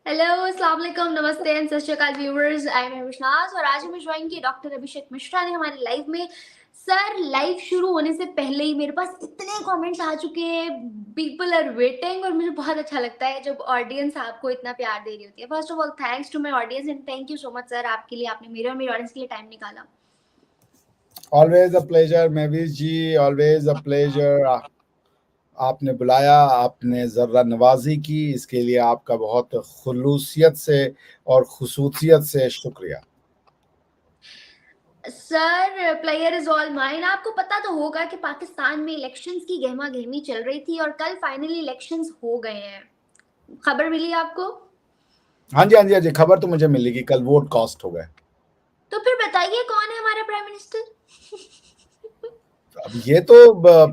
Hello, अस्सलाम वालेकुम, नमस्ते एंड सत श्री अकाल व्यूअर्स। आई एम विश्वास और आज हमें ज्वाइन किया डॉक्टर अभिषेक मिश्रा ने हमारे लाइव में। सर, लाइव शुरू होने से पहले ही मेरे पास इतने कमेंट्स आ चुके हैं, पीपल आर वेटिंग, और मुझे बहुत अच्छा लगता है जब ऑडियंस आपको इतना प्यार दे रही होती है। First of all thanks to my audience and thank you so much sir, आपके लिए, आपने मेरे और मेरे ऑडियंस के लिए टाइम निकाला। Always a pleasure Mahvish ji, always a pleasure. आपने बुलाया, आपने ज़र्रा नवाजी की, इसके लिए आपका बहुत खुलूसियत से और खुसूसियत से शुक्रिया। Sir, player is all mine. आपको पता तो होगा कि पाकिस्तान में इलेक्शंस की गहमा गहमी चल रही थी और कल फाइनली इलेक्शंस हो गए हैं। खबर मिली आपको? हाँ जी, हाँ जी, हाँ जी, खबर तो मुझे मिली कि कल वोट कास्ट हो गए। तो फिर बताइए कौन है हमारा प्राइम मिनिस्टर? अब ये तो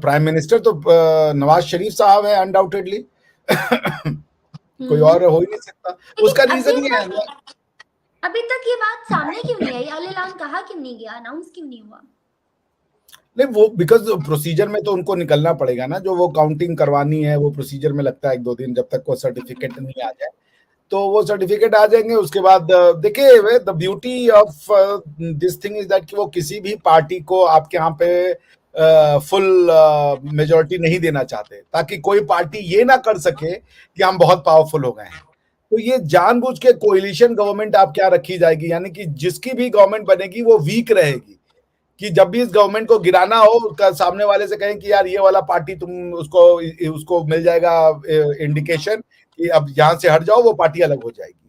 प्राइम मिनिस्टर तो नवाज शरीफ साहब है अनडाउटेडली। कोई और हो ही नहीं सकता। उसका लेकिन रीजन ये है, अभी तक ये बात सामने क्यों नहीं आई? अल-ऐलान कहा क्यों नहीं गया? अनाउंस क्यों नहीं हुआ? नहीं वो बिकॉज प्रोसीजर में तो उनको निकलना पड़ेगा ना, जो वो काउंटिंग करवानी है वो प्रोसीजर में लगता है 1-2 दिन, जब तक वो सर्टिफिकेट नहीं आ जाए। तो वो सर्टिफिकेट आ जाएंगे, उसके बाद देखिए the beauty of this thing is that कि वो किसी भी पार्टी को आपके यहाँ पे फुल मेजोरिटी नहीं देना चाहते, ताकि कोई पार्टी ये ना कर सके कि हम बहुत पावरफुल हो गए हैं। तो ये जानबूझ के कोalition गवर्नमेंट आप क्या रखी जाएगी, यानी कि जिसकी भी गवर्नमेंट बनेगी वो वीक रहेगी, कि जब भी इस गवर्नमेंट को गिराना हो उसका सामने वाले से कहें कि यार ये वाला पार्टी तुम उसको उसको मिल जाएगा इंडिकेशन कि अब यहां से हट जाओ, वो पार्टी अलग हो जाएगी।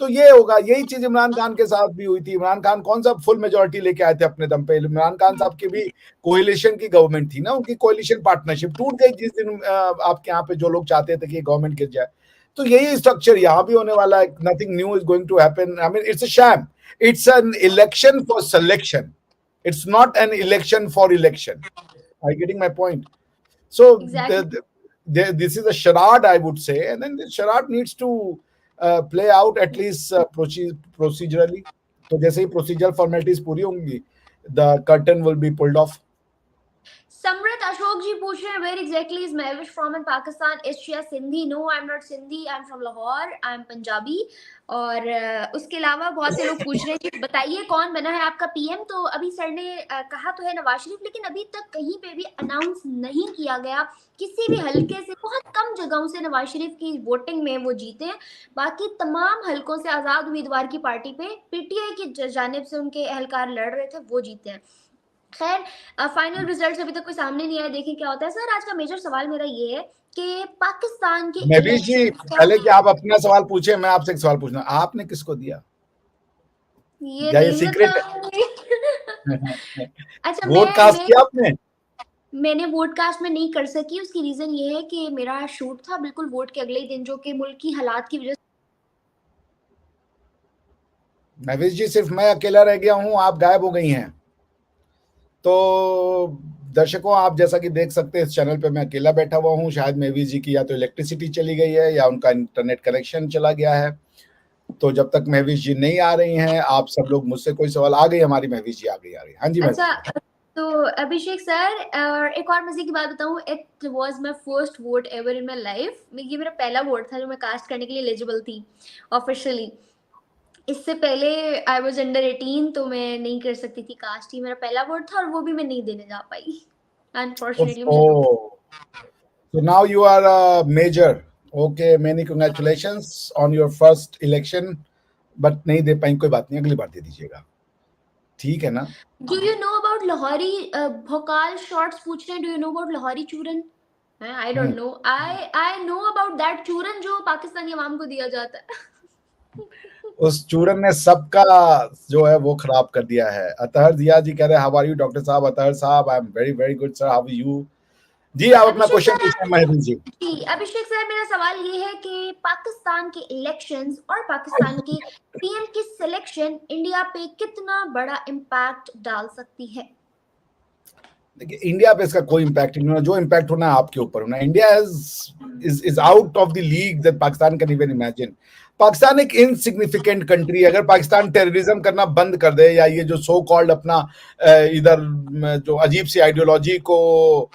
तो ये होगा, यही चीज इमरान खान के साथ भी हुई थी। इमरान खान कौन सा फुल मेजोरिटी लेके आए थे अपने दम पे? इमरान खान साहब की भी कोalition की गवर्नमेंट थी ना, उनकी कोalition पार्टनरशिप टूट गई जिस दिन आपके यहाँ पे जो लोग चाहते थे कि गवर्नमेंट गिर जाए। तो यही स्ट्रक्चर यहाँ भी होने वाला है। Nothing new is going to happen. I mean it's a shame, it's an election for selection, it's not an election for election. Are you getting my point? So exactly. this is a charade, I would say, and then the charade needs to play out at least procedurally. तो जैसे ही procedural formalities पूरी होंगी, the curtain will be pulled off. Samrut Ashok जी पूछ रहे हैं, where exactly is Mahwish from in Pakistan? Is she a Sindhi? No, I am not Sindhi, I am from Lahore, I am Punjabi. और उसके अलावा बहुत से लोग पूछ रहे हैं कि बताइए कौन बना है आपका पीएम? तो अभी सर ने कहा तो है नवाज शरीफ, लेकिन अभी तक कहीं पे भी अनाउंस नहीं किया गया। किसी भी हल्के से, बहुत कम जगहों से नवाज शरीफ की वोटिंग में वो जीते हैं। बाकी तमाम हल्कों से आजाद उम्मीदवार की पार्टी पे पीटीआई की जानिब से उनके एहलकार लड़ रहे थे, वो जीते हैं। खैर, फाइनल रिजल्ट अभी तक कोई सामने नहीं आया, देखें क्या होता है। सर, आज का मेजर सवाल मेरा ये है कि पाकिस्तान के महबीज जी, इलेक्शन क्या पहले कि आप अपना सवाल पूछे, मैं आपसे एक सवाल पूछना, आपने किसको दिया? ये या ये नहीं सीक्रेट बताऊंगी। है? अच्छा, वोट कास्ट किया आपने? मैंने वोट कास्ट में नहीं कर सकी। उसकी रीजन ये है कि मेरा शूट था बिल्कुल वोट के अगले ही दिन, जो कि मुल्क की हालात की वजह महवीज जी, सिर्फ मैं अकेला रह गया हूं, आप गायब हो गई हैं। तो दर्शकों, आप जैसा कि देख सकते हैं इस चैनल पे मैं अकेला बैठा हुआ हूं। शायद महवीज जी की या तो इलेक्ट्रिसिटी चली गई है या उनका इंटरनेट कनेक्शन चला गया है। तो जब तक महवीज जी नहीं आ रही हैं, आप सब लोग मुझसे कोई सवाल, आ गई हमारी महवीज जी, आ गई, आ गई। हाँ जी से। महवीज अच्छा, जी। तो अभिषेक सर, और एक और मजे की बात बताऊं, it was my first vote ever in my life. ये मेरा पहला वोट था जो मैं कास्ट करने के लिए एलिजिबल थी ऑफिशियली। इससे पहले आई वाज अंडर 18, तो मैं नहीं कर सकती थी कास्ट। ही मेरा पहला वोट था और वो भी मैं नहीं देने जा पाई, अनफॉर्चुनेटली। मुझे दुख। Oh, so now you are a major. Okay, many congratulations on your first election. But नहीं दे पाई, कोई बात नहीं, अगली बार दे दीजिएगा, ठीक है ना? Do you know about Lahori भोकाल शॉर्ट्स पूछ रहे हैं, do you know about Lahori चूरन? I don't know. I know about that चूरन जो पाकिस्तानी अवाम को दिया जाता है। उस चूरन ने सबका जो है वो खराब कर दिया है। अतहर जिया जी कह रहे हैं, हाउ आर यू डॉक्टर साहब? अतहर साहब, I am very very good sir, how are you? जी, आप अपना अभिषेक क्वेश्चन सर, पूछें महबूब जी। जी अभिषेक सर, मेरा सवाल ये है कि पाकिस्तान के इलेक्शंस और पाकिस्तान की पीएम की सिलेक्शन इंडिया पे कितना बड़ा इम्पैक्ट डाल सकती है? देखिए, इंडिया पे इसका कोई इम्पैक्ट नहीं होना। जो इम्पैक्ट होना है आपके ऊपर होना। India is out of the league that Pakistan can even imagine. Pakistan एक इनसिग्निफिकेंट कंट्री है। अगर पाकिस्तान टेररिज्म करना बंद कर दे या ये जो सो कॉल्ड अपना इधर जो अजीब सी आइडियोलॉजी को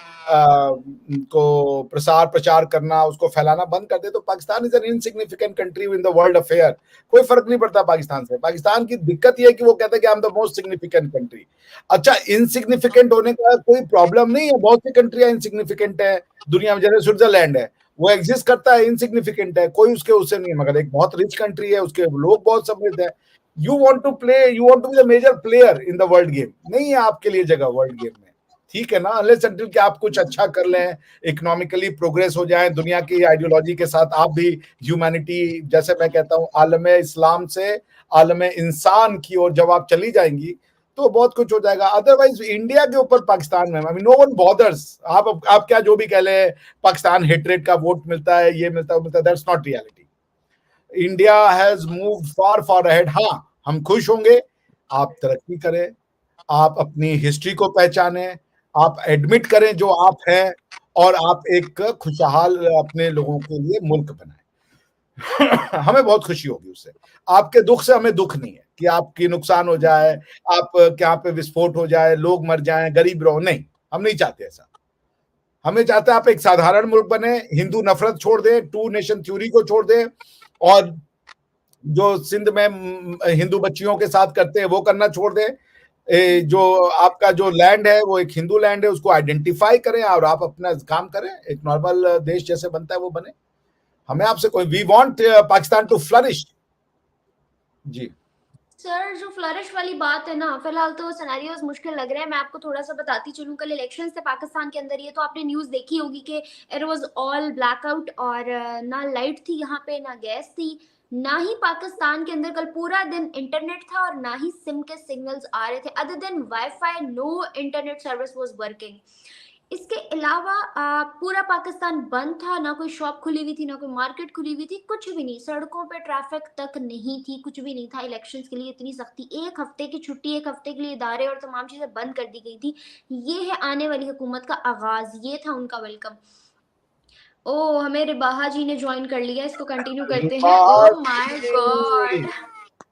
प्रसार प्रचार करना, उसको फैलाना बंद कर दे, तो Pakistan is an insignificant country in the world affair. कोई फर्क नहीं पड़ता पाकिस्तान से। पाकिस्तान की दिक्कत ये है कि वो कहते हैं कि I am the most significant country. अच्छा, इनसिग्निफिकेंट होने का कोई प्रॉब्लम नहीं है, बहुत सी कंट्रियां इनसिग्निफिकेंट है दुनिया में, जैसे स्विट्जरलैंड है, वो एग्जिस्ट करता है, इनसिग्निफिकेंट है, कोई उससे नहीं है, मगर एक बहुत रिच कंट्री है, उसके लोग बहुत समृद्ध है। You want to be the major player in the world game, नहीं है आपके लिए जगह वर्ल्ड गेम में, ठीक है ना, अनलेस अनटिल कि आप कुछ अच्छा कर लें, इकोनॉमिकली प्रोग्रेस हो जाए दुनिया की आइडियोलॉजी के साथ, आप भी ह्यूमैनिटी, जैसे मैं कहता हूँ आलम इस्लाम से आलम इंसान की ओर जब आप चली जाएंगी तो बहुत कुछ हो जाएगा। अदरवाइज इंडिया के ऊपर पाकिस्तान में, I mean no one bothers. आप क्या जो भी कह ले, पाकिस्तान हेट्रेड का वोट मिलता है, ये मिलता है, वो मिलता है, that's not reality. India has moved far far ahead. हाँ, हम खुश होंगे, आप तरक्की करें, आप अपनी हिस्ट्री को पहचाने, आप एडमिट करें जो आप हैं, और आप एक खुशहाल अपने लोगों के लिए मुल्क बनाएं। हमें बहुत खुशी होगी उससे। आपके दुख से हमें दुख नहीं है कि आपकी नुकसान हो जाए, आप क्या पे विस्फोट हो जाए, लोग मर जाएं, गरीब रहो, नहीं, हम नहीं चाहते ऐसा। हमें चाहते हैं आप एक साधारण मुल्क बने, हिंदू नफरत छोड़ दें, टू नेशन थ्योरी को छोड़ दें, और जो सिंध में हिंदू बच्चियों के साथ करते हैं वो करना छोड़ दें। जो आपका जो लैंड है वो एक हिंदू लैंड है, उसको आइडेंटिफाई करें और आप अपना काम करें, एक नॉर्मल देश जैसे बनता है वो बने। हमें आपसे कोई, we want Pakistan to flourish. जी सर, जो फ्लरिश वाली बात है ना, फिलहाल तो सिनेरियोज मुश्किल लग रहे हैं। मैं आपको थोड़ा सा बताती चलूं, कल इलेक्शंस थे पाकिस्तान के अंदर, ये तो आपने न्यूज़ देखी होगी कि इट वाज ऑल ब्लैकआउट, और ना लाइट थी यहाँ पे, ना गैस थी, ना ही पाकिस्तान के अंदर कल पूरा दिन इंटरनेट था, और ना ही सिम के सिग्नल्स आ रहे थे। Other than wifi, no internet service was working. इसके अलावा पूरा पाकिस्तान बंद था, ना कोई शॉप खुली हुई थी, ना कोई मार्केट खुली हुई थी, कुछ भी नहीं, सड़कों पे ट्रैफिक तक नहीं थी, कुछ भी नहीं था। इलेक्शंस के लिए इतनी सख्ती, एक हफ्ते की छुट्टी, एक हफ्ते के लिए इदारे और तमाम चीजें बंद कर दी गई थी। ये है आने वाली हुकूमत का आगाज, ये था उनका वेलकम। ओ, हमें रिबाहा जी ने ज्वाइन कर लिया, इसको कंटिन्यू करते हैं। ओ माय गॉड,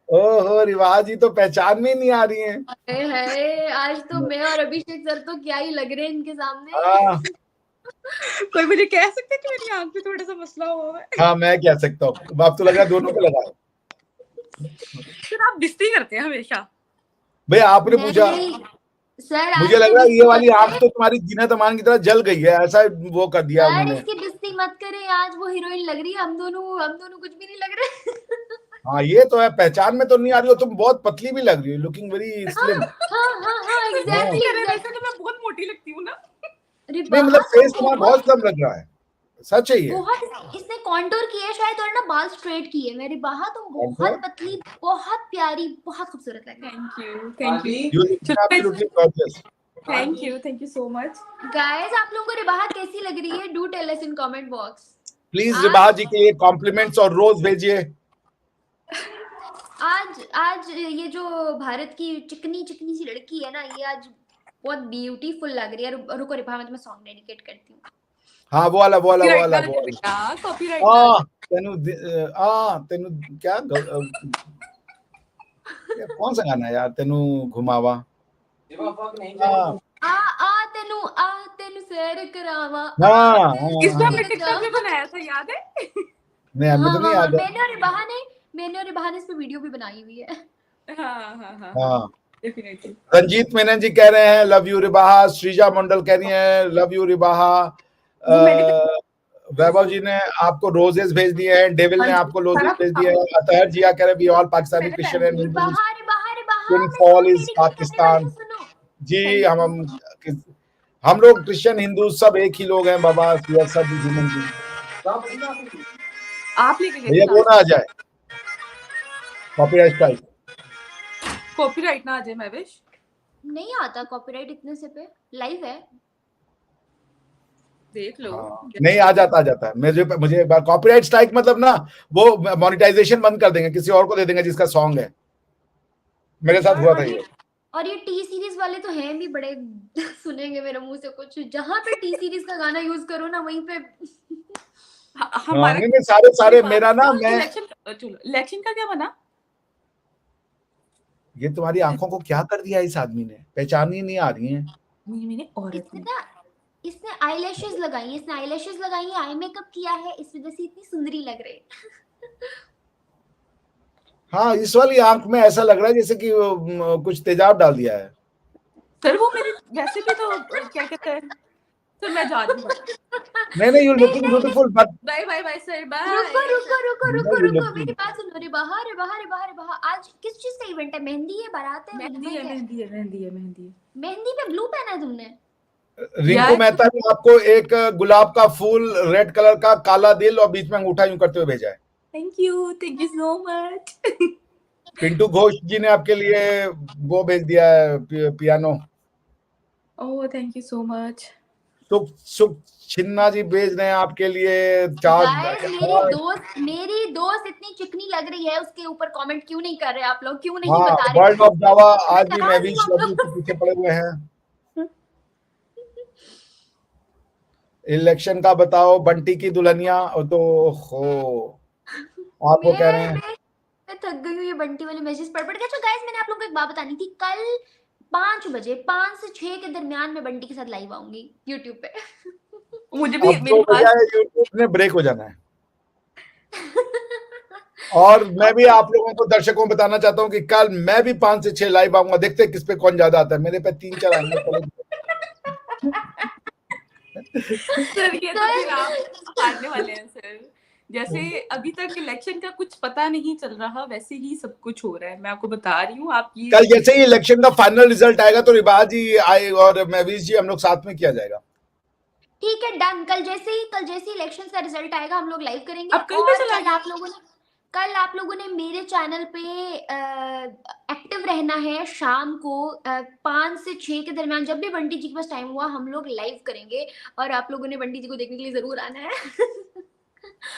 ओहो, रिवाज जी तो पहचान में नहीं आ रही है। है आज तो मैं और अभिषेक सर तो क्या ही लग रहे हैं इनके सामने। कोई मुझे कह सकते हैं कि मेरी आंख में थोड़ा सा मसला हुआ है? हाँ, मैं कह सकता हूँ, अब तो लग रहा है दोनों को लगा है। सर आप बिस्ती करते हैं हमेशा। भैया आपने पूछा, सर मुझे लग रहा है ये वाली आंख तो तुम्हारी जीनत अमान की तरह जल गई है, ऐसा वो कर दिया सर, उन्होंने। इसकी बिस्ती मत करें, आज वो हीरोइन लग रही है, हम दोनों कुछ भी नहीं लग रहे। हाँ, ये तो है, पहचान में तो नहीं आ रही हो, तुम बहुत पतली भी लग रही हो, लुकिंग वेरी स्लिम। एग्जैक्टली। वैसे तो मैं बहुत मोटी लगती हूँ ना। नहीं, मतलब फेस तुम्हारा बहुत कम लग रहा है, सच है ये। बहुत, इसने कॉन्टूर किए शायद, और ना बाल स्ट्रेट किए। मेरी बाहा तो बहुत पतली, बहुत प्यारी, बहुत खूबसूरत लग रही है। Thank you so much guys. आप लोगों को रिबाहा कैसी लग रही है? Do tell us in comment box. Please Ribaha ji के लिए कॉम्प्लीमेंट्स और रोज भेजिए। आज ये जो भारत की चिकनी चिकनी सी लड़की है ना, ये आज बहुत ब्यूटीफुल लग रही है। रुको रिबाहा, मैं तुम्हें सॉन्ग डेडिकेट करती हूँ। हाँ, वो वाला कॉपीराइट। तेनू क्या कौन सा गाना है यार, तेनू घुमावा, तेनू सैर करावा। इसको हमने टिकटॉक पे बनाया था, याद है? नहीं, हमें तो नहीं याद है। मैंने और रिबाहा ने इस पे वीडियो भी बनाई हुई है। हाँ, रंजीत मेनन जी कह रहे हैं लव यू रिबाहा, श्रीजा मंडल कह रही है लव यू रिबाहा, वैभव जी ने आपको रोजेस भेज दिए हैं, डेविल ने आपको रोजेस भेज दिए हैं, अतहर जिया कह रहे we all Pakistani Christian and Hindus in fall is Pakistan. जी, हम लोग क्रिश्चियन हिंदू सब एक ही लोग हैं बाबा, सब ह्यूमन बीइंग। आप लेके गए भैया वो ना आ जाए कॉपीराइट ना आ जाए महवेश। नहीं आता कॉपीराइट इतने से पे, लाइव है, देख लो। नहीं, आ जाता है मुझे कॉपीराइट स्ट्राइक मतलब ना, वो मोनेटाइजेशन बंद कर देंगे, किसी और को दे देंगे जिसका सॉन्ग है। मेरे साथ हुआ था ये। और ये टी सीरीज वाले तो हैं भी बड़े सुनेंगे मेरे मुंह से कुछ, जहां पे टी सीरीज का गाना यूज करो ना वहीं पे हमारे सारे मेरा ना, मैं चलो इलेक्शन का क्या बना? ये तुम्हारी आंखों को क्या कर दिया इस आदमी ने, पहचान ही नहीं आ रही है। मैंने औरत इसने ने ना इसने आईलैशेस लगाई है, इसने आईलैशेस लगाई है, आई मेकअप किया है, इस वजह से इतनी सुंदरी लग रही है। हाँ, इस वाली आंख में ऐसा लग रहा है जैसे कि कुछ तेजाब डाल दिया है। सर वो मेरी वैसे भी तो क्या कहते हैं सर, मैं जा रही हूँ। नहीं, यू नहीं, लुकिंग नहीं, beautiful, but bye bye bye sir, bye. रुको रुको रुको रुको you रुको, looking मेरी बात सुनो। रे बाहर रे बाहर रे बाहर रे बाहर, आज किस चीज का इवेंट है? मेहंदी है, बारात है, मेहंदी मुहर्रम है, क्या है? मेहंदी है, मेहंदी है, मेहंदी है। मेहंदी पे ब्लू पहना है तुमने? रिंकू यार मेहता ने आपको एक गुलाब का फूल, रेड कलर का, काला दिल और बीच में अंगूठा यूं करते हुए भेजा है। Thank you so much. Pintu Ghosh ji ने आपके लिए वो भेज दिया है, piano. Oh thank you so much. सुख सुख छिन्ना जी भेज रहे हैं आपके लिए चार। गाइस, मेरी दोस्त इतनी चिकनी लग रही है, उसके ऊपर कमेंट क्यों नहीं कर रहे आप लोग? क्यों नहीं हाँ, बता रहे? वर्ल्ड ऑफ जावा आज भी बता मैं रही भी हूँ आप के लोग। पीछे पड़े हुए हैं। इलेक्शन का बताओ, बंटी की दुल्हनिया तो हो, आप वो कह रहे हैं। मैं थक गई हूँ ये बंटी वाले मैसेज पढ़ के। अच्छा गाइस, मैंने आप लोगों को एक बात बतानी थी। कल 5 बजे, 5 से 6 के दरमियान में बंटी के साथ लाइव आऊंगी यूट्यूब पे। मुझे भी अब मेरे तो भैया पास यूट्यूब ने ब्रेक हो जाना है। और मैं भी आप लोगों को, दर्शकों को बताना चाहता हूँ कि कल मैं भी 5 से 6 लाइव आऊंगा। देखते हैं किस पे कौन ज्यादा आता है। मेरे पे 3-4 आएंगे। सर ये तो फिर आप हारने वाले हैं सर। जैसे अभी तक इलेक्शन का कुछ पता नहीं चल रहा, वैसे ही सब कुछ हो रहा है। मैं आपको बता रही हूँ। आप ये कल जैसे ही इलेक्शन का फाइनल रिजल्ट आएगा तो रिबा जी आए और महवीश जी, हम लोग साथ में किया जाएगा। ठीक है, डन। कल जैसे ही इलेक्शन का रिजल्ट आएगा हम लोग लाइव करेंगे। अब कल पे और चला गया। कल आप लोगों ने मेरे चैनल पे एक्टिव रहना है। शाम को 5 से 6 के दरमियान, जब भी बंटी जी के पास टाइम हुआ, हम लोग लाइव करेंगे। और आप लोगों ने बंटी जी को देखने के लिए जरूर आना है।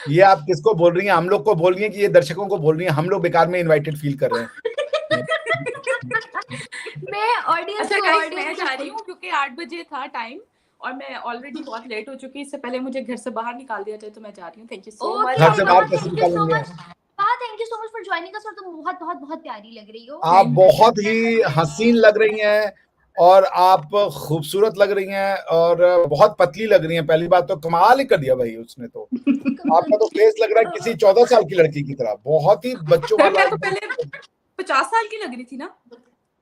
ये आप किसको बोल रही हैं? हम लोग को बोल रही हैं कि ये दर्शकों को बोल रही हैं? हम लोग बेकार में इनवाइटेड फील कर रहे हैं। मैं ऑडियंस अच्छा को गाइस, मैं जा ऑडियंस रही हूँ क्योंकि 8 बजे था टाइम और मैं ऑलरेडी बहुत लेट हो चुकी। इससे पहले मुझे घर से बाहर निकाल दिया जाए, तो मैं जा रही हूँ। Thank you so much. घर से बाहर कैसे निकालेंगे? Thank you so much for joining us. और तुम बहुत बहुत बहुत प्यारी लग रही हो। आप बहुत ही हसीन लग रही हैं और आप खूबसूरत लग रही हैं और बहुत पतली लग रही हैं। पहली बात तो कमाल ही कर दिया भाई उसने तो। आपका तो फेस लग रहा है किसी 14 साल की लड़की की तरह, बहुत ही बच्चों सर वाला। मैं तो पहले 50 साल की लग रही थी ना।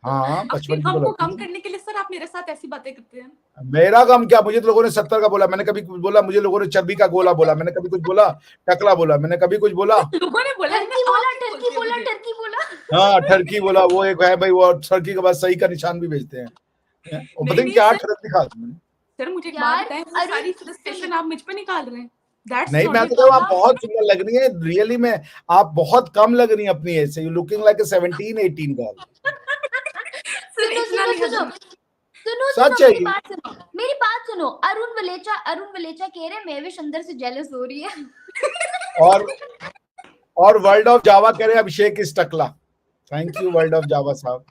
हाँ, अपने 55 की गम तो को लगती कम है। करने के लिए सर आप मेरे साथ ऐसी बातें करते हैं। मेरा गम क्या? मुझे तो लोगों ने 70 का बोला। मैंने कभी कुछ बोला? मुझे लोगों ने चर्बी का गोला बोला। मैंने कभी कुछ बोला? टकला बोला। मैंने कभी कुछ बोला? लोगों ने बोला, टर्की बोला। हाँ, ठरकी बोला। वो एक है भाई, वो ठरकी के बाद सही का निशान भी भेजते हैं। वो पता नहीं क्या ठरक दिखा मैंने। सर मुझे एक बात बताएं, वो सारी फ्रस्ट्रेशन आप मुझ पे निकाल रहे हैं। नहीं, मैं तो आप बहुत सुंदर लग रही हैं रियली में। आप बहुत कम लग रही हैं अपनी एज से। You looking like a 17-18 girl. सच है। मेरी बात सुनो। अरुण वलेचा कह रहे महविश अंदर से जेलस हो रही है। और वर्ल्ड ऑफ जावा कह रहे हैं अभिषेक इस टकला। Thank you world of Java साहब।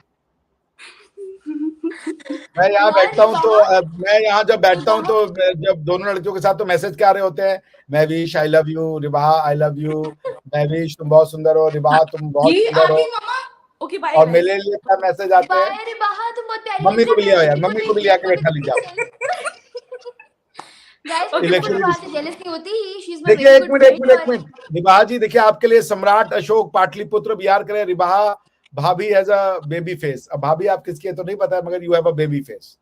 मैं यहाँ बैठता हूँ तो मैं यहाँ जब बैठता हूँ तो जब दोनों लड़कियों के साथ तो मैसेज क्या आ रहे होते हैं? Mahwish I love you, Riba I love you, Mahwish तुम बहुत सुंदर हो, रिबा तुम बहुत सुंदर हो। Okay bye. और मेरे लिए क्या मैसेज आते हैं? मम्मी को भी लिया यार, मम्मी को भी लिया के बैठा लीजिए। देखिए, एक मिनट रिबा जी, देखिए आपके लिए सम्राट अशोक पाटलिपुत्र बिहार करे रिबा भाभी एज अ बेबी फेस। अब भाभी आप किसकी है तो नहीं पता है, मगर you have a baby face.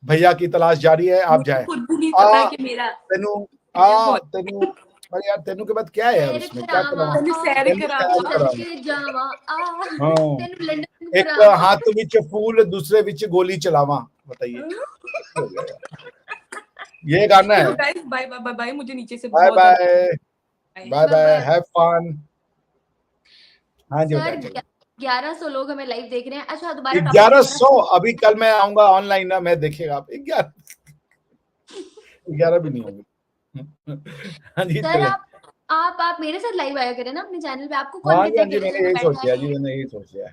भैया की तलाश जारी है, आप जाए। तेनू अरे यार, तेनू के बाद क्या है यार उसमें? क्या एक हाथ विच फूल दूसरे विच गोली चलावा, बताइए। ये गाना है। बाय बाय बाय, मुझे नीचे से bye bye bye bye, have fun. हाँ जी, 1100 लोग हमें लाइव देख रहे हैं। अच्छा, दोबारा 1100? अभी कल मैं आऊंगा ऑनलाइन ना, मैं देखेगा आप। 11 भी नहीं होंगे। हाँ जी, सर आप मेरे साथ लाइव आया करें ना अपने चैनल पे। आपको कौन हाँ कहता जी, मैंने यही सोच लिया जी, मैंने यही सोच लिया।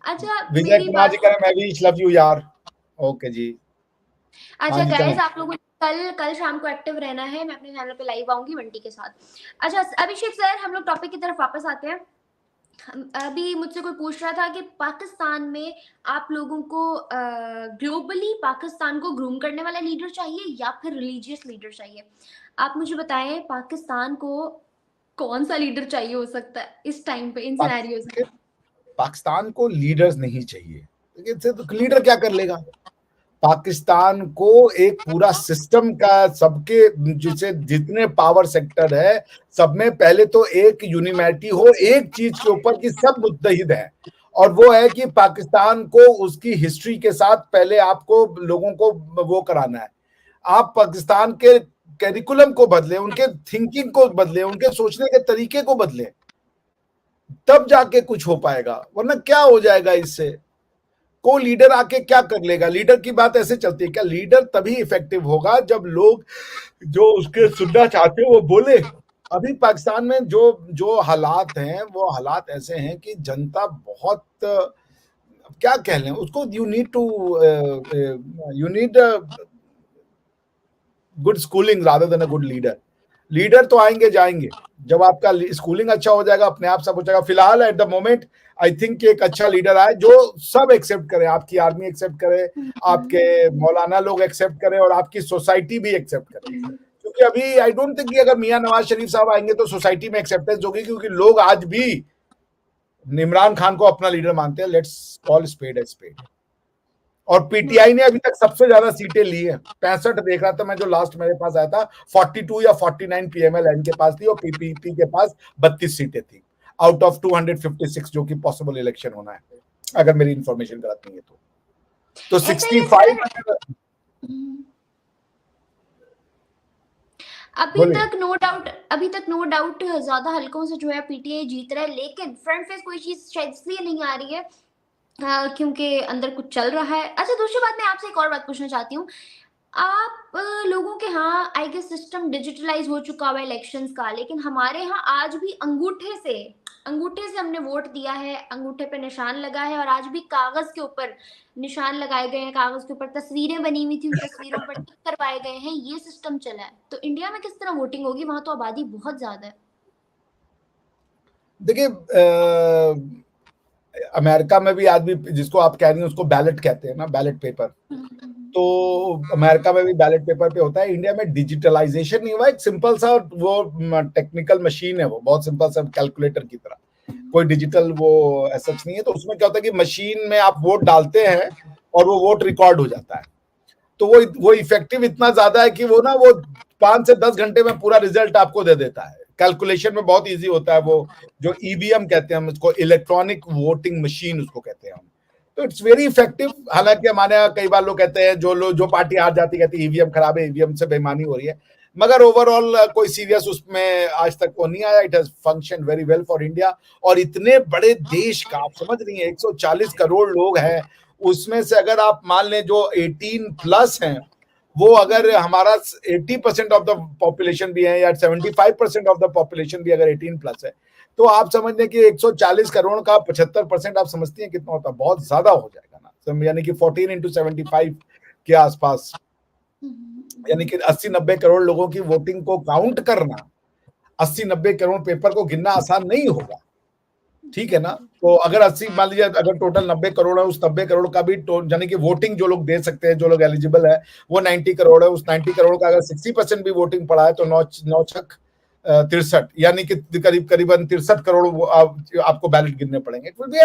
अच्छा, विजय कुमार जी कह रहे हैं मैं भी लव यू यार। ओके जी। अच्छा गाइस, आप लोगों कल शाम को एक्टिव रहना है, मैं अपने चैनल पे लाइव आऊंगी बंटी के साथ। अच्छा अभिषेक सर, हम लोग टॉपिक की तरफ वापस आते हैं। अभी मुझसे कोई पूछ रहा था कि पाकिस्तान में आप लोगों को ग्लोबली पाकिस्तान को ग्रूम करने वाला लीडर चाहिए या फिर रिलीजियस लीडर चाहिए? आप मुझे बताएं, पाकिस्तान को कौन सा लीडर चाहिए हो सकता है इस टाइम पे, इन सिनेरियोज में? पाकिस्तान को लीडर्स नहीं चाहिए, इससे तो लीडर क्या कर लेगा? पाकिस्तान को एक पूरा सिस्टम का, सबके जिसे जितने पावर सेक्टर है सब में पहले तो एक यूनिमैरिटी हो एक चीज के ऊपर कि सब मुत्तहिद है, और वो है कि पाकिस्तान को उसकी हिस्ट्री के साथ पहले आपको लोगों को वो कराना है। आप पाकिस्तान के करिकुलम को बदले, उनके थिंकिंग को बदले, उनके सोचने के तरीके को बदले, तब जाके कुछ हो पाएगा, वरना क्या हो जाएगा इससे? को लीडर आके क्या कर लेगा? लीडर की बात ऐसे चलती है क्या? लीडर तभी इफेक्टिव होगा जब लोग जो उसके सुनना चाहते हैं वो बोले। अभी पाकिस्तान में जो जो हालात हैं वो हालात ऐसे हैं कि जनता बहुत, क्या कह लें उसको, you need good schooling rather than a good leader. Leader तो आएंगे जाएंगे, जब आपका स्कूलिंग अच्छा हो जाएगा अपने आप सब हो जाएगा। फिलहाल at the moment I think एक अच्छा लीडर आए जो सब एक्सेप्ट करे, आपकी आर्मी एक्सेप्ट करे, आपके मौलाना लोग एक्सेप्ट करें और आपकी सोसाइटी भी एक्सेप्ट करे। क्योंकि अभी आई डोंट थिंक कि अगर मियां नवाज शरीफ साहब आएंगे तो सोसाइटी में एक्सेप्टेंस होगी, क्योंकि लोग आज भी इमरान खान को अपना लीडर मानते हैं। Let's call spade a spade. और पीटीआई ने अभी तक सबसे ज्यादा सीटें ली है, 65 देख रहा था मैं, जो लास्ट मेरे पास आया था 42 या 49 पीएमएल के पास थी और पीपीपी के पास 32 सीटें थी आउट ऑफ 256 जो कि पॉसिबल इलेक्शन होना है, अगर मेरी इंफॉर्मेशन गलत नहीं है तो 65। अभी तक नो डाउट ज्यादा हलकों से जो है पीटीआई जीत रहा है, लेकिन फ्रंट फेस कोई चीज शायद इसलिए नहीं आ रही है क्योंकि अंदर कुछ चल रहा है। अच्छा दूसरी बात, मैं आपसे एक और बात पूछना चाहती हूँ। आप लोगों के यहाँ आई गेस सिस्टम डिजिटलाइज हो चुका हुआ है इलेक्शंस का, लेकिन हमारे यहाँ आज भी अंगूठे से हमने वोट दिया है, अंगूठे पे निशान लगा है, और आज भी कागज के ऊपर निशान लगाए गए हैं, कागज के ऊपर तस्वीरें बनी हुई थी, उन तस्वीरों पर टिक करवाए गए हैं, ये सिस्टम चला है। तो इंडिया में किस तरह वोटिंग होगी? वहां तो आबादी बहुत ज्यादा है। देखिए अमेरिका में भी आदमी, जिसको आप कह रही हैं उसको बैलेट कहते हैं ना, बैलेट पेपर, तो अमेरिका में भी बैलेट पेपर पे होता है। इंडिया में डिजिटलाइजेशन नहीं हुआ, एक सिंपल सा वो टेक्निकल मशीन है, वो बहुत सिंपल सा कैलकुलेटर की तरह, कोई डिजिटल वो ऐसा नहीं है। तो उसमें क्या होता है कि मशीन में आप वोट डालते हैं और वो वोट रिकॉर्ड हो जाता है। तो वो इफेक्टिव इतना ज्यादा है कि वो 5 से 10 घंटे में पूरा रिजल्ट आपको दे देता है। कैलकुलेशन में बहुत इजी होता है, वो जो ईवीएम कहते हैं हम उसको, इलेक्ट्रॉनिक वोटिंग मशीन उसको कहते हैं हम। तो इट्स वेरी इफेक्टिव। हालांकि हमारे यहाँ कई बार लोग कहते हैं, जो पार्टी हार जाती कहती है ईवीएम खराब है, ईवीएम से बेईमानी हो रही है, मगर ओवरऑल कोई सीरियस उसमें आज तक वो नहीं आया। It has function very well for India. और इतने बड़े देश का आप समझ रही हैं, 140 करोड़ लोग हैं, उसमें से अगर आप मान लें जो 18 प्लस हैं, वो अगर हमारा 80% ऑफ द पॉपुलेशन भी है या 75% ऑफ द पॉपुलेशन भी अगर 18 प्लस है, तो आप समझ लें कि 140 करोड़ का 75% आप समझती हैं कितना होता है? बहुत ज्यादा हो जाएगा ना, यानी कि 14 into 75 के आसपास, यानी कि 80-90 करोड़ लोगों की वोटिंग को काउंट करना, 80-90 करोड़ पेपर को गिनना आसान नहीं होगा, ठीक है ना। तो अगर 80 मान लीजिए, अगर टोटल 90 करोड़ है, उस 90 करोड़ का भी यानी कि वोटिंग जो लोग दे सकते हैं, जो लोग एलिजिबल है, वो 90 करोड़ है। उस 90 करोड़ का अगर 60% भी वोटिंग पड़ा है तो 9×6 = 63, यानी कि करीबन 63 करोड़ आपको बैलेट गिनने पड़ेंगे। It will be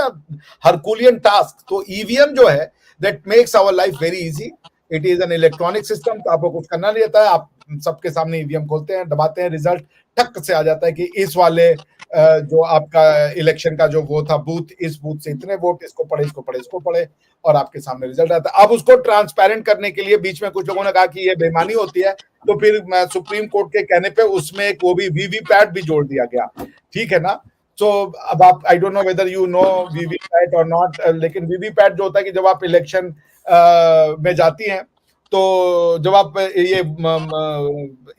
herculean task. तो ईवीएम जो है that makes our life very easy. It is an electronic system, तो आपको कुछ करना नहीं रहता है, आप सबके सामने ईवीएम खोलते हैं, दबाते हैं, रिजल्ट टक से आ जाता है कि इस वाले जो आपका इलेक्शन का जो वो था बूथ, इस बूथ से इतने वोट, इसको पढ़े, इसको पढ़े, इसको पढ़े, और आपके सामने रिजल्ट आता है। अब उसको ट्रांसपेरेंट करने के लिए बीच में कुछ लोगों ने कहा कि ये बेईमानी होती है, तो फिर सुप्रीम कोर्ट के कहने पे उसमें एक वो भी वीवीपैट भी जोड़ दिया गया, ठीक है ना। तो अब आप, आई don't know whether you know VVPAT और नॉट, लेकिन वीवीपैट जो होता है कि जब आप इलेक्शन में जाती हैं, तो जब आप ये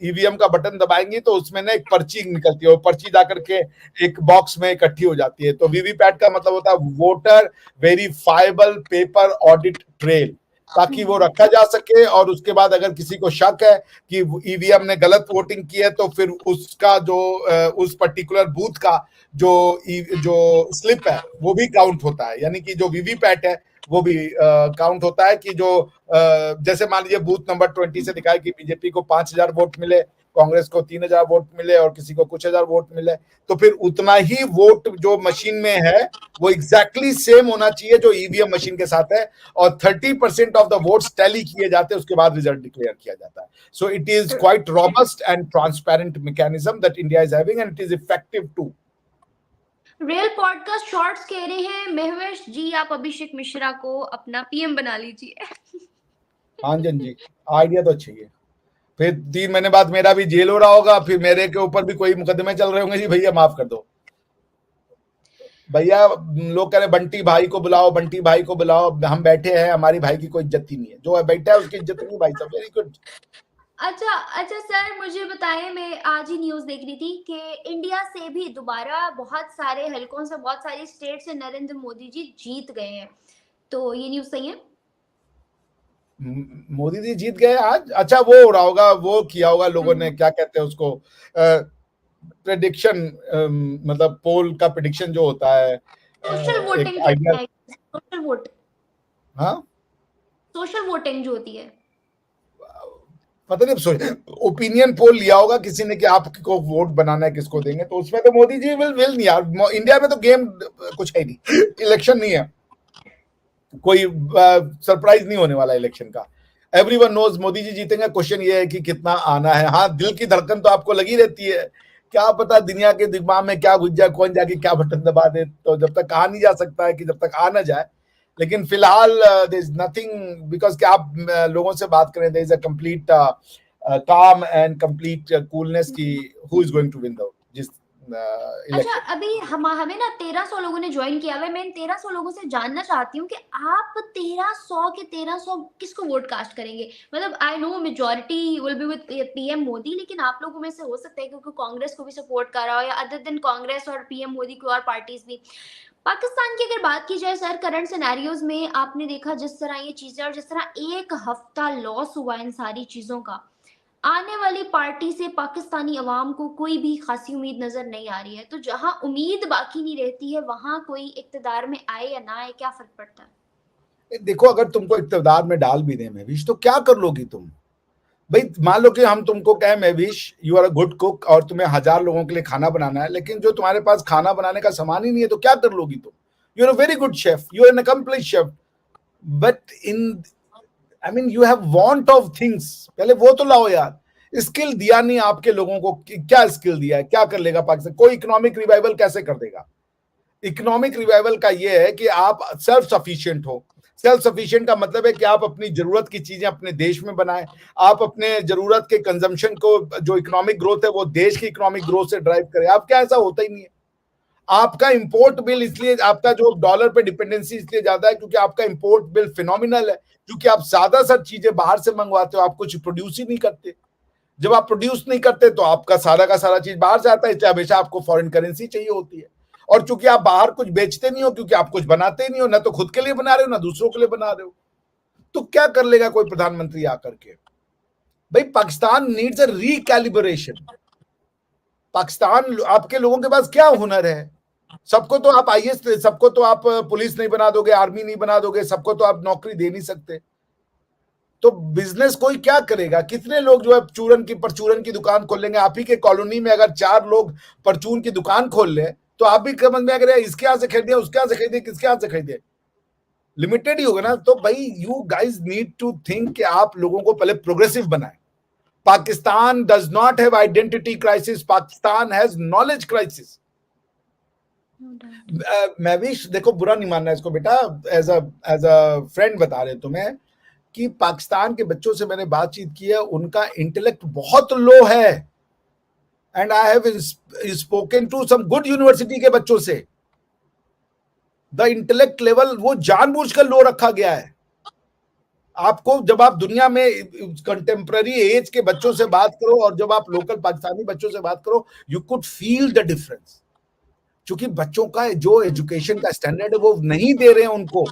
ईवीएम का बटन दबाएंगे तो उसमें ना एक पर्ची निकलती है, वो पर्ची जाकर के एक बॉक्स में इकट्ठी हो जाती है। तो वीवीपैट का मतलब होता है voter verifiable paper audit trail. ताकि वो रखा जा सके, और उसके बाद अगर किसी को शक है कि ईवीएम ने गलत वोटिंग की है तो फिर उसका जो उस पर्टिकुलर बूथ का जो स्लिप है वो भी काउंट होता है, यानी कि जो वीवीपैट है वो भी काउंट होता है कि जो जैसे मान लीजिए बूथ नंबर 20 से दिखाए कि बीजेपी को 5,000 वोट मिले, कांग्रेस को 3,000 वोट मिले और किसी को कुछ हजार वोट मिले, तो फिर उतना ही वोट जो मशीन में है वो एग्जैक्टली सेम होना चाहिए जो ईवीएम मशीन के साथ है, और 30% ऑफ द वोट्स टैली किए जाते हैं, उसके बाद रिजल्ट डिक्लेयर किया जाता है. So it is quite robust and transparent mechanism that India is having and it is effective too. Real podcast shorts कह रहे हैं महवेश जी आप अभिषेक मिश्रा को अपना पीएम बना लीजिए. हाँ जी, आइडिया तो अच्छी है. फिर 3 महीने बाद मेरा भी जेल हो रहा होगा, फिर मेरे के ऊपर भी कोई मुकदमे चल रहे होंगे, जी भैया माफ कर दो भैया. लोग कह रहे बंटी भाई को बुलाओ, बंटी भाई को बुलाओ, हम बैठे हैं, हमारी भाई की कोई इज्जत ही नहीं है, जो बैठा है उसकी इज्जत नहीं. भाई साहब वेरी गुड. अच्छा सर मुझे बताइए, मैं आज ही न्यूज देख रही थी कि इंडिया से भी दोबारा बहुत सारे हलकों से, बहुत सारी स्टेट से नरेंद्र मोदी जी जीत गए हैं, तो ये न्यूज सही है? मोदी जी जीत गए आज? अच्छा वो हो रहा होगा, वो किया होगा लोगों ने, क्या कहते हैं उसको, प्रेडिक्शन, मतलब पोल का प्रेडिक्शन जो होता है, सोशल वोटिंग कहते हैं, सोशल वोट. हाँ सोशल वोटिंग जो होती है, पता नहीं, ओपिनियन पोल लिया होगा किसी ने कि आपको वोट बनाना है, किसको देंगे, तो उसमें तो मोदी जी विल नहीं यार. इंडिया में तो गेम कुछ है नहीं, इलेक्शन नहीं है, कोई सरप्राइज नहीं होने वाला इलेक्शन का. एवरीवन नोज मोदी जी जीतेंगे. क्वेश्चन ये है कि कितना आना है. हाँ दिल की धड़कन तो आपको लगी रहती है, क्या पता दुनिया के दिमाग में क्या घुस जाए, कौन जाके क्या बटन दबा दे, तो जब तक कहा नहीं जा सकता है कि जब तक आ ना जाए. लेकिन फिलहाल देयर इज नथिंग, बिकॉज कि आप लोगों से बात करें, there is a complete calm and complete coolness की who is going to win the जिस अच्छा अभी हमें ना 1300 लोगों ने ज्वाइन किया हुआ है. मैं इन 1300 लोगों से जानना चाहती हूँ कि आप 1300 के 1300 किसको वोट कास्ट करेंगे. मतलब I know majority will be with PM Modi, लेकिन आप लोगों में से हो सकता है क्योंकि कांग्रेस को भी सपोर्ट कर रहा हो, या अदर देन कांग्रेस और पीएम मोदी को और पार्टीज भी. पाकिस्तान की अगर बात की जाए सर, करंट सिनेरियोज में आपने देखा जिस तरह ये चीजें, और जिस तरह एक हफ्ता लॉस हुआ इन सारी चीजों का, आने वाली पार्टी से पाकिस्तानी अवाम को कोई भी खासी उम्मीद नजर नहीं आ रही है. तो जहां उम्मीद बाकी नहीं रहती है वहां कोई इक्तदार में आए या ना आए, क्या फर्क पड़ता है? देखो अगर तुमको इक्तदार में डाल भी दे महवीश, तो क्या कर लोगी तुम भाई. मान लो कि हम तुमको कहें Mahwish you are a good cook और तुम्हें 1000 लोगों के लिए खाना बनाना है, लेकिन जो तुम्हारे पास खाना बनाने का सामान ही नहीं है, तो क्या कर लोगी तुम. You are a very good chef, you are an accomplished chef, but in I mean you have want of things. पहले वो तो लाओ यार. स्किल दिया नहीं आपके लोगों को, क्या स्किल दिया है, क्या कर लेगा पाकिस्तान. कोई इकोनॉमिक रिवाइवल कैसे कर देगा. इकोनॉमिक रिवाइवल का ये है कि आप सेल्फ सफिशिएंट हो. सेल्फ सफिशिएंट का मतलब है कि आप अपनी जरूरत की चीजें अपने देश में बनाएं, आप अपने जरूरत के कंजम्पशन को, जो इकोनॉमिक ग्रोथ है वो देश की इकोनॉमिक ग्रोथ से ड्राइव करें. आपका ऐसा होता ही नहीं है. आपका इंपोर्ट बिल, इसलिए आपका जो डॉलर पे डिपेंडेंसी इसलिए ज्यादा है क्योंकि आपका इंपोर्ट बिल फिनोमिनल है, क्योंकि आप ज्यादातर चीजें बाहर से मंगवाते हो, आप कुछ प्रोड्यूस ही नहीं करते. जब आप प्रोड्यूस नहीं करते तो आपका सारा का सारा चीज बाहर से आता है, इसलिए हमेशा आपको फॉरेन करेंसी चाहिए होती है. और चूंकि आप बाहर कुछ बेचते नहीं हो, क्योंकि आप कुछ बनाते ही नहीं हो, ना तो खुद के लिए बना रहे हो ना दूसरों के लिए बना रहे हो, तो क्या कर लेगा कोई प्रधानमंत्री आकर के. भाई Pakistan needs a recalibration. Pakistan, आपके लोगों के पास क्या हुनर है. सबको तो आप आईएएस, सबको तो आप पुलिस नहीं बना दोगे, आर्मी नहीं बना दोगे, सबको तो आप नौकरी दे नहीं सकते. तो बिजनेस कोई क्या करेगा. कितने लोग जो है परचूरन की दुकान खोल लेंगे. आप ही के कॉलोनी में अगर 4 लोग परचून की दुकान खोल ले तो आप भी समझ में अगर इसके यहां से खरीदे, उसके यहां से खरीदे, किसके यहां से खरीदे, लिमिटेड ही होगा ना. तो भाई you guys need to think कि आप लोगों को पहले प्रोग्रेसिव बनाए. Pakistan does not have identity crisis, Pakistan has knowledge crisis. Mahwish देखो, बुरा नहीं मानना इसको बेटा, एज अ फ्रेंड बता रहे तुम्हें कि पाकिस्तान के बच्चों से मैंने बातचीत की है, उनका इंटेलेक्ट बहुत लो है. And I have spoken to some good university के बच्चों से. द इंटेलेक्ट लेवल वो जानबूझकर लो रखा गया है. आपको जब आप दुनिया में कंटेम्पररी एज के बच्चों से बात करो और जब आप लोकल पाकिस्तानी बच्चों से बात करो, you could feel the difference. क्योंकि बच्चों का जो एजुकेशन का स्टैंडर्ड है वो नहीं दे रहे हैं उनको.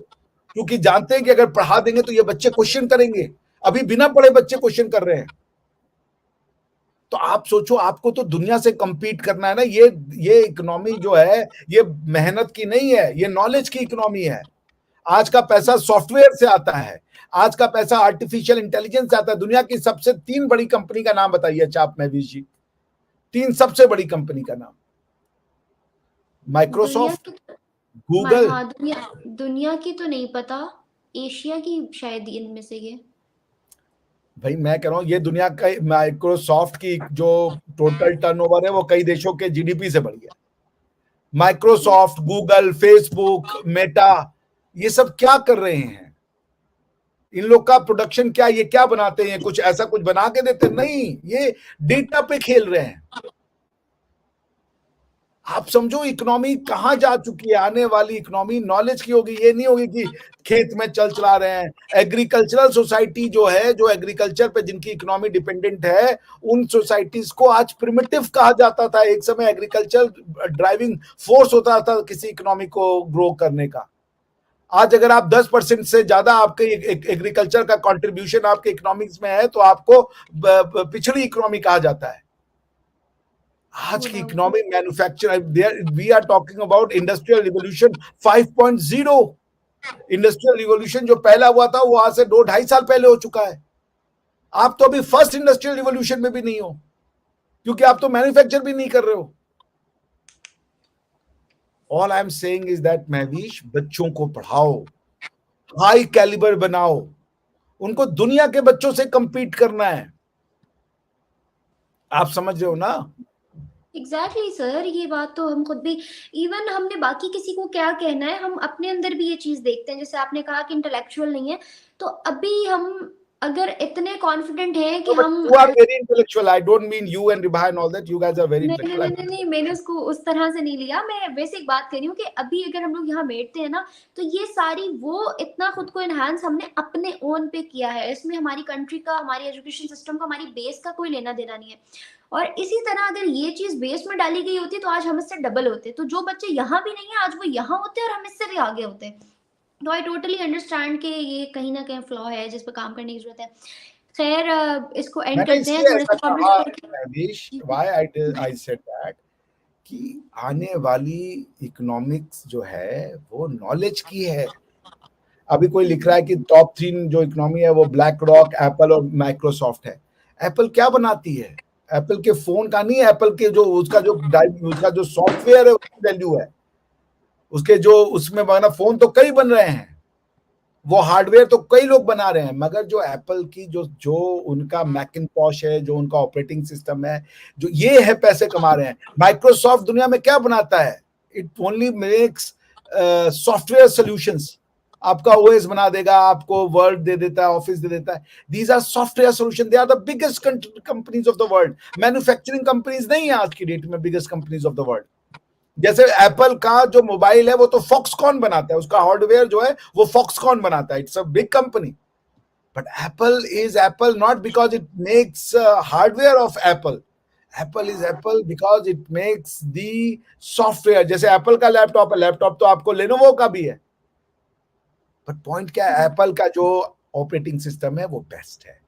क्योंकि जानते हैं कि अगर पढ़ा देंगे तो ये बच्चे क्वेश्चन करेंगे। अभी बिना पढ़े बच्चे क्वेश्चन कर रहे हैं। तो आप सोचो, आपको तो दुनिया से compete करना है ना। ये इकोनॉमी जो है, ये मेहनत की नहीं है, ये नॉलेज की इकोनॉमी है। आज का पैसा सॉफ्टवेयर से आता है, आज का पैसा आर्टिफिशियल इंटेलिजेंस से आता है। दुनिया की सबसे 3 बड़ी कंपनी का नाम बताइए चाप महवीश जी, 3 सबसे बड़ी कंपनी का नाम। Microsoft, Google. हाँ, दुनिया की तो नहीं पता, एशिया की शायद इनमें से ये। भाई मैं कह रहा हूं, ये दुनिया का माइक्रोसॉफ्ट की जो टोटल टर्नओवर है वो कई देशों के जीडीपी से बढ़ी है। माइक्रोसॉफ्ट, गूगल, फेसबुक, मेटा, ये सब क्या कर रहे हैं? इन लोग का प्रोडक्शन क्या, ये क्या बनाते हैं? कुछ ऐसा कुछ बना के देते नहीं, ये डेटा पे खेल रहे हैं। आप समझो इकोनॉमी कहां जा चुकी है। आने वाली इकोनॉमी नॉलेज की होगी, ये नहीं होगी कि खेत में चला रहे हैं। एग्रीकल्चरल सोसाइटी जो है, जो एग्रीकल्चर पे जिनकी इकोनॉमी डिपेंडेंट है, उन सोसाइटीज को आज प्रिमिटिव कहा जाता था। एक समय एग्रीकल्चर ड्राइविंग फोर्स होता था किसी इकोनॉमी को ग्रो करने का। आज अगर आप 10% से ज्यादा आपके एग्रीकल्चर का कंट्रीब्यूशन आपके इकोनॉमिक्स में है तो आपको पिछड़ी इकोनॉमी कहा जाता है। आज की economy manufacture, we are talking about industrial revolution 5.0। Industrial revolution जो पहला हुआ था वो आज से 2-2.5 साल पहले हो चुका है। आप तो अभी फर्स्ट इंडस्ट्रियल रिवॉल्यूशन में भी नहीं हो, क्योंकि आप तो मैन्युफैक्चर भी नहीं कर रहे हो। All I am saying is that Mahvish, बच्चों को पढ़ाओ, हाई कैलिबर बनाओ, उनको दुनिया के बच्चों से compete करना है। आप समझ रहे हो ना? एग्जैक्टली सर, ये बात तो हम खुद भी, इवन हमने बाकी किसी को क्या कहना है, हम अपने अंदर भी ये चीज देखते हैं। जैसे आपने कहा कि इंटेलेक्चुअल नहीं है, तो अभी हम अगर इतने कॉन्फिडेंट हैं कि हम you are very intellectual. I don't mean you and Ribha and all that. You guys are very नहीं intellectual. नहीं, मैंने उसको उस तरह से नहीं लिया। मैं बेसिक बात कर रही हूँ कि अभी अगर हम लोग यहाँ बैठते हैं ना, तो ये सारी वो इतना खुद को एनहांस हमने अपने ओन पे किया है। इसमें हमारी कंट्री का, हमारी एजुकेशन सिस्टम का, हमारी बेस का कोई लेना देना नहीं है। और इसी तरह अगर ये चीज बेस में डाली गई होती तो आज हम इससे डबल होते। तो जो बच्चे यहाँ भी नहीं है आज वो यहाँ होते और हम इससे भी आगे होते। तो आई टोटली अंडरस्टैंड कि ये कहीं ना कहीं फ्लॉ है जिस पर काम करने की जरूरत है। खैर, इसको एंड करते हैं थोड़े से comments. Why I said that कि आने वाली इकोनॉमिक्स जो है वो नॉलेज की है। अभी कोई लिख रहा है कि टॉप 3 जो इकोनॉमी है वो ब्लैक रॉक, एप्पल और माइक्रोसॉफ्ट है। एप्पल क्या बनाती है? एप्पल के फोन का नहीं, एप्पल के जो उसका जो सॉफ्टवेयर है उसकी वैल्यू है। उसके जो उसमें बना फोन तो कई बन रहे हैं, वो हार्डवेयर तो कई लोग बना रहे हैं, मगर जो एप्पल की जो उनका मैकिनटॉश है, जो उनका ऑपरेटिंग सिस्टम है, जो ये है, पैसे कमा रहे हैं। माइक्रोसॉफ्ट दुनिया में क्या बनाता है? It only makes software solutions. आपका ओएस बना देगा, आपको वर्ड दे देता है, ऑफिस दे देता है। These are software solution, they are the biggest companies of the world. Manufacturing companies नहीं है आज की डेट में biggest companies of the world. जैसे एप्पल का जो मोबाइल है वो तो फॉक्सकॉन बनाता है, उसका हार्डवेयर जो है वो फॉक्सकॉन बनाता है। It's a big company, but Apple is Apple not because it makes hardware of Apple. Apple is Apple because it makes the software. जैसे एप्पल का लैपटॉप है, लैपटॉप तो आपको लेनोवो का भी है, बट पॉइंट क्या है, एप्पल का जो ऑपरेटिंग सिस्टम है वो बेस्ट है।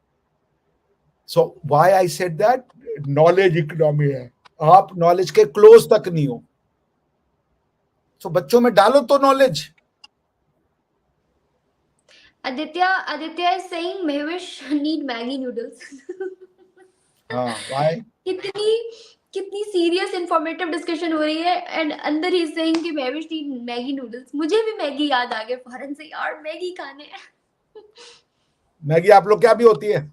So why I said that, knowledge economy है। आप नॉलेज के क्लोज तक नहीं हो, तो बच्चों में डालो तो knowledge. Aditya is saying Mahwish need Maggi noodles. हाँ, why? कितनी सीरियस इंफॉर्मेटिव डिस्कशन हो रही है एंड अंदर ही सेइंग कि Mahwish need मैगी नूडल्स। मुझे भी मैगी याद आ गए फौरन से, यार मैगी खाने हैं। मैगी आप लोग क्या भी होती है?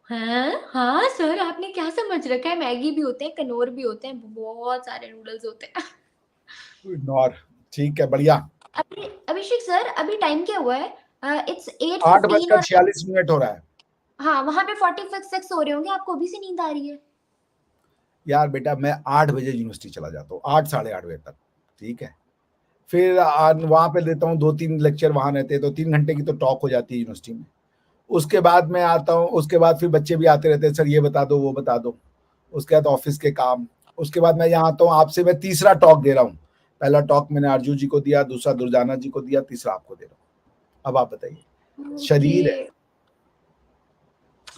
हाँ सर, आपने क्या समझ रखा है? मैगी भी होते हैं, कनौर भी होते हैं, बहुत सारे नूडल्स होते हैं। नॉर, ठीक है, बढ़िया। अभिषेक सर, अभी टाइम क्या हुआ है? इट्स 8:46 हो रहा है। हाँ, वहां पे 46 हो रहे होंगे। आपको अभी से नींद आ रही है? यार बेटा, मैं 8 बजे यूनिवर्सिटी चला जाता हूँ, 8 साढ़े 8 बजे तक, ठीक है। फिर वहां पे देता हूँ 2-3 लेक्चर, वहां रहते हैं तो 3 घंटे की तो टॉक हो जाती है यूनिवर्सिटी में। उसके बाद मैं आता हूँ, उसके बाद फिर बच्चे भी आते रहते हैं, सर ये बता दो, वो बता दो। उसके बाद ऑफिस के काम, उसके बाद मैं यहाँ आता हूँ, आपसे मैं तीसरा टॉक दे रहा हूँ। पहला टॉक मैंने आरजू जी को दिया, दूसरा दुर्जाना जी को दिया, तीसरा आपको दे रहा हूँ। अब आप बताइए, शरीर है,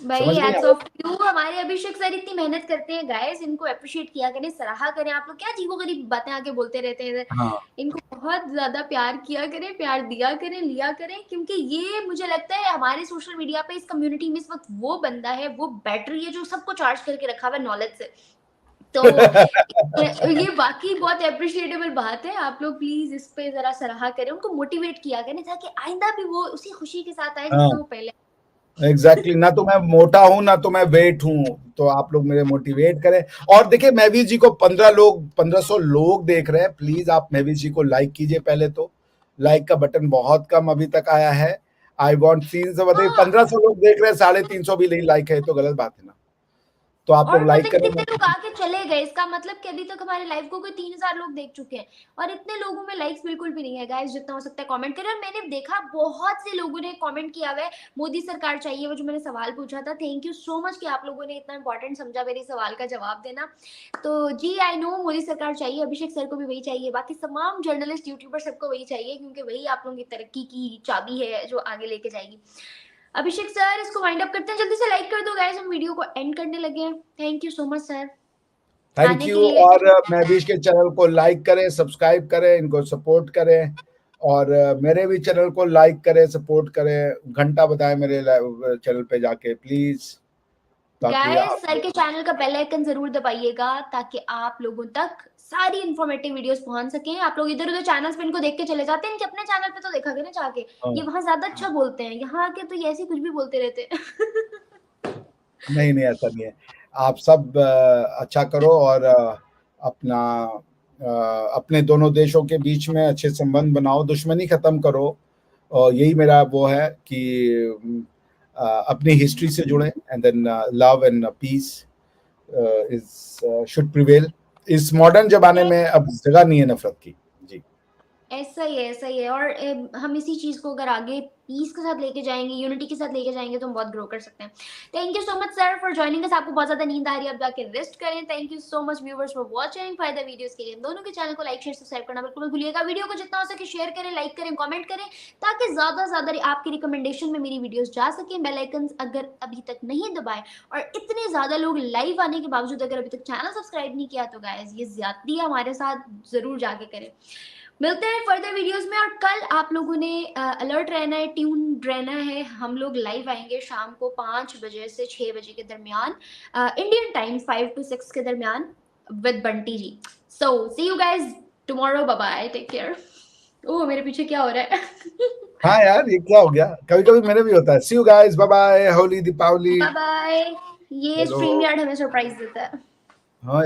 भाई समझ गए हैट्स आप? ऑफ टू हमारे अभिषेक सर, इतनी मेहनत करते हैं गाइस, इनको अप्रिशिएट किया करें, सराहा करें। आप लोग क्या अजीबोगरीब बातें आके बोलते रहते हैं, हाँ इनको बहुत ज्यादा प्यार किया करें, प्यार दिया करें, लिया करें, क्योंकि ये मुझे लगता है हमारे सोशल मीडिया पे इस कम्युनिटी में इस वक्त वो बंदा है, वो बैटरी है जो सबको चार्ज करके रखा हुआ है नॉलेज से। तो ये बाकी बहुत अप्रिशिएटेबल बात है। आप लोग प्लीज इस पे जरा सराहा करें, उनको मोटिवेट किया करें, ताकि आइंदा भी वो उसी खुशी के साथ आए जितना वो पहले। एग्जैक्टली ना तो मैं मोटा हूं ना तो मैं वेट हूं, तो आप लोग मेरे मोटिवेट करें। और देखिए महवीर जी को 1500 लोग देख रहे हैं, प्लीज आप महवीर जी को लाइक कीजिए। पहले तो लाइक का बटन बहुत कम अभी तक आया है। आई वॉन्ट सीन से बताइए, 1500 लोग देख रहे हैं, 350 भी नहीं लाइक है, तो गलत बात है ना। तो आप और लोग पता लाइक है करें। कितने लोग आके चले गए, इसका मतलब कि अभी तक हमारे लाइव को कोई 3000 लोग देख चुके हैं, और इतने लोगों में लाइक्स बिल्कुल भी नहीं है। गाइस जितना हो सकता है कमेंट करें। और मैंने देखा बहुत से लोगों ने कमेंट किया हुआ है मोदी सरकार चाहिए, वो जो मैंने सवाल पूछा था। थैंक यू सो मच कि आप लोगों ने इतना इंपॉर्टेंट समझा मेरे सवाल का जवाब देना। तो जी आई नो मोदी सरकार चाहिए, अभिषेक सर को भी वही चाहिए, बाकी तमाम जर्नलिस्ट यूट्यूबर सबको वही चाहिए, क्योंकि वही आप लोगों की तरक्की की चाबी है जो आगे लेके जाएगी। अभिषेक सर इसको वाइंड अप करते हैं, जल्दी से लाइक कर दो गाइस, हम वीडियो को एंड करने लगे हैं। Thank you so much sir thank आने यू। के लिए। और महवीर के चैनल को लाइक करें, सब्सक्राइब करें, इनको सपोर्ट करें, और मेरे भी चैनल को लाइक करें, सपोर्ट करें, घंटा बताएं मेरे चैनल पे जाके प्लीज, ताकि गाइस सर के चैनल का बेल आइकन जरूर दबाइएगा, ताकि आप लोगों तक सारी इन्फॉर्मेटिव वीडियोस पहुंच सकें। आप लोग इधर उधर चैनल्स पे इनको देख के चले जाते हैं, इनके अपने चैनल पे तो देखा करें जाके, ये वहां ज्यादा अच्छा बोलते हैं, यहाँ आके तो ये ऐसे कुछ भी बोलते रहते हैं। नहीं नहीं ऐसा नहीं है। आप सब अच्छा करो, और अपना अपने दोनों देशों के बीच में अच्छे संबंध बनाओ, दुश्मनी खत्म करो। और यही मेरा वो है कि अपनी हिस्ट्री से जुड़े, and then love and peace is should prevail. इस मॉडर्न जमाने में अब जगह नहीं है नफरत की। जी ऐसा ही है, ऐसा ही है। और हम इसी चीज को अगर आगे पीस के साथ लेके जाएंगे, यूनिटी के साथ लेके जाएंगे, तो हम बहुत ग्रो कर सकते हैं। Thank you so much sir for joining us. आपको बहुत ज्यादा नींद आ रही है, आप जाके रेस्ट करें। Thank you so much viewers for watching फायदा वीडियोस के लिए। दोनों के चैनल को लाइक शेयर सब्सक्राइब करना बिल्कुल मत भूलिएगा। वीडियो को जितना हो सके शेयर करें, लाइक करें, कमेंट करें, ताकि ज्यादा से ज्यादा आपकी रिकमेंडेशन में मेरी वीडियोस जा सके। बेल आइकन अगर अभी तक नहीं दबाए, और इतने ज्यादा लोग लाइव आने के बावजूद अगर अभी तक चैनल सब्सक्राइब नहीं किया, तो गाइस ये ज्यादती है हमारे साथ, जरूर जाके करें। मिलते हैं फर्दर वीडियोस में। और कल आप लोगों ने अलर्ट रहना है, ट्यून रहना है। हम लोग लाइव आएंगे शाम को 5 बजे से 6 बजे के दरमियान, इंडियन टाइम 5 to 6 के दरमियान, with Bunty ji. So see you guys tomorrow, bye bye, take care. Oh मेरे पीछे क्या हो रहा है? हाँ यार, ये क्या हो गया, कभी कभी मेरे भी होता है। See you guys, bye bye, Holi Deepawali. Bye bye. ये स्ट्रीम यार्ड हमें सरप्राइज देता है।